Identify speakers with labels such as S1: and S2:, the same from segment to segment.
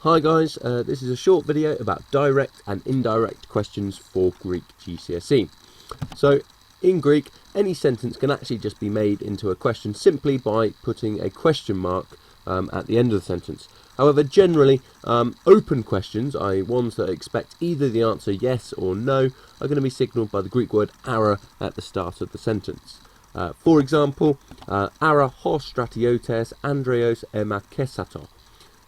S1: Hi guys, this is a short video about direct and indirect questions for Greek GCSE. So in Greek, any sentence can actually just be made into a question simply by putting a question mark at the end of the sentence. However, generally, open questions, i.e. ones that expect either the answer yes or no, are going to be signalled by the Greek word ara at the start of the sentence. For example, ara ho stratiotes andreos emakesato.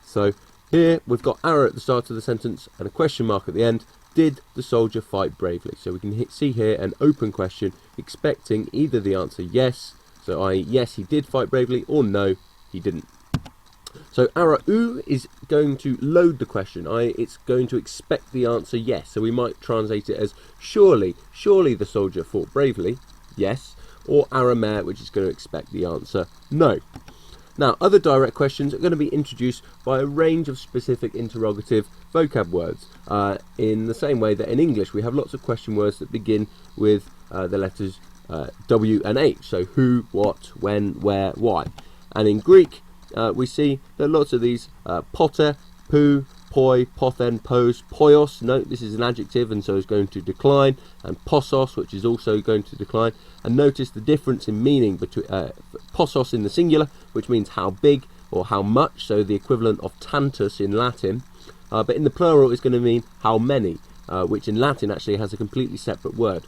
S1: So here we've got ara at the start of the sentence and a question mark at the end. Did the soldier fight bravely? So we can see here an open question expecting either the answer yes, so i.e. yes he did fight bravely, or no he didn't. So ara u is going to load the question, i.e. it's going to expect the answer yes. So we might translate it as surely the soldier fought bravely, yes, or ara me, which is going to expect the answer no. Now, other direct questions are going to be introduced by a range of specific interrogative vocab words, in the same way that in English we have lots of question words that begin with the letters W and H, so who, what, when, where, why. And in Greek, we see that lots of these pote, pou, poi, pothen, pos, poios. Note this is an adjective and so is going to decline, and posos, which is also going to decline. And notice the difference in meaning between posos in the singular, which means how big or how much, so the equivalent of tantus in Latin, but in the plural is going to mean how many, which in Latin actually has a completely separate word,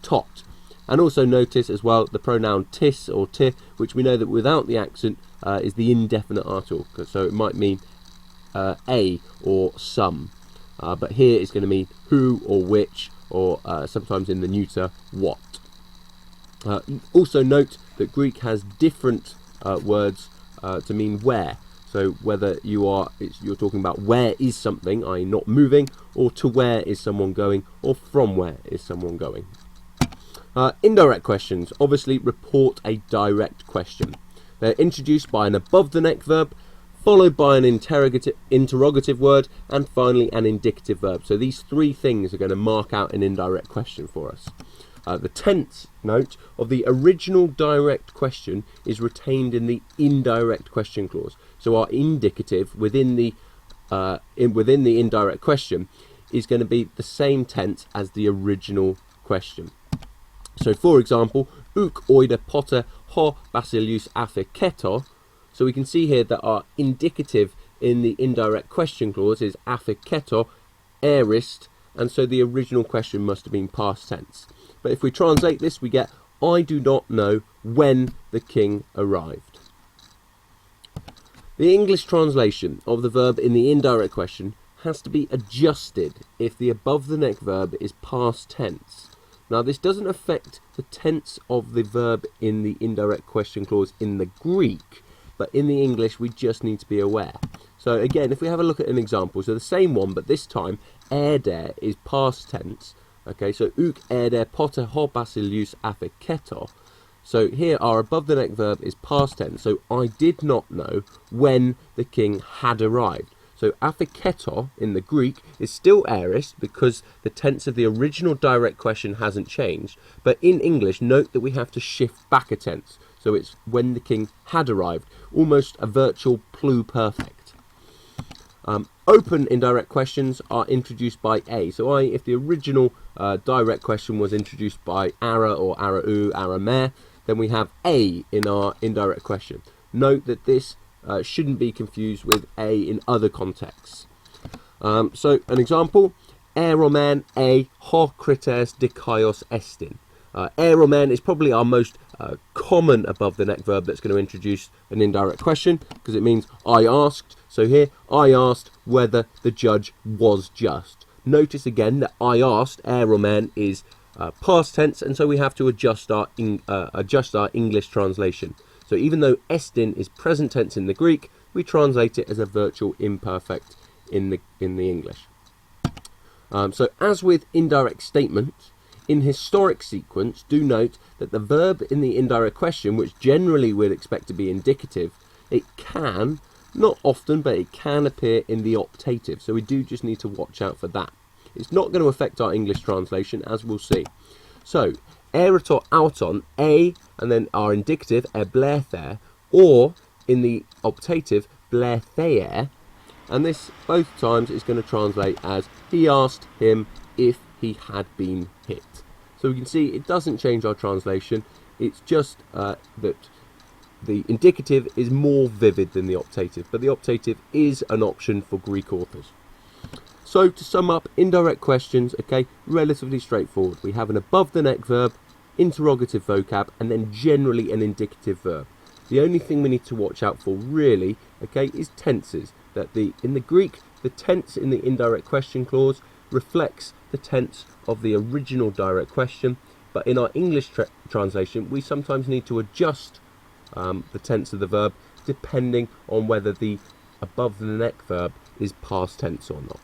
S1: tot. And also notice as well the pronoun tis or ti, which we know that without the accent is the indefinite article, so it might mean a or some, but here it's going to mean who or which, or sometimes in the neuter what. Also note that Greek has different words to mean where. So whether you're talking about where is something, i.e. not moving, or to where is someone going, or from where is someone going. Indirect questions obviously report a direct question. They're introduced by an above the neck verb, followed by an interrogative word, and finally an indicative verb. So these three things are going to mark out an indirect question for us. The tense note of the original direct question is retained in the indirect question clause. So our indicative within the indirect question is going to be the same tense as the original question. So for example, uk oide pote ho basilius afiketo. So we can see here that our indicative in the indirect question clause is afiketo aorist, and so the original question must have been past tense. But if we translate this, we get I do not know when the king arrived. The English translation of the verb in the indirect question has to be adjusted if the above the neck verb is past tense. Now this doesn't affect the tense of the verb in the indirect question clause in the Greek, but in the English we just need to be aware. So again, if we have a look at an example, so the same one, but this time erde is past tense. Okay, so uk erde pote ho basilius afiketo. So here our above the neck verb is past tense, so I did not know when the king had arrived. So afiketo in the Greek is still aorist because the tense of the original direct question hasn't changed, but in English note that we have to shift back a tense. So it's when the king had arrived, almost a virtual pluperfect. Open indirect questions are introduced by a. So if the original direct question was introduced by ara or ara u, ara me, then we have a in our indirect question. Note that this shouldn't be confused with a in other contexts. So an example, aeromen e ho krites dikaios estin. Aeromen is probably our most common above the neck verb that's going to introduce an indirect question, because it means I asked. So here I asked whether the judge was just. Notice again that I asked, aeromen, is past tense, and so we have to adjust our English translation. So even though estin is present tense in the Greek, we translate it as a virtual imperfect in the English. So as with indirect statements, in historic sequence, do note that the verb in the indirect question, which generally we'd expect to be indicative, it can, not often, but it can appear in the optative. So we do just need to watch out for that. It's not going to affect our English translation, as we'll see. So, erator auton, a, and then our indicative, eblether, or in the optative, blether, And this both times is going to translate as he asked him if he had been hit. So we can see it doesn't change our translation. It's just that the indicative is more vivid than the optative, but the optative is an option for Greek authors. So to sum up, indirect questions, okay, relatively straightforward. We have an above the neck verb, interrogative vocab, and then generally an indicative verb. The only thing we need to watch out for really, okay, is tenses. That in the Greek, the tense in the indirect question clause reflects the tense of the original direct question, but in our English translation, we sometimes need to adjust the tense of the verb depending on whether the above the neck verb is past tense or not.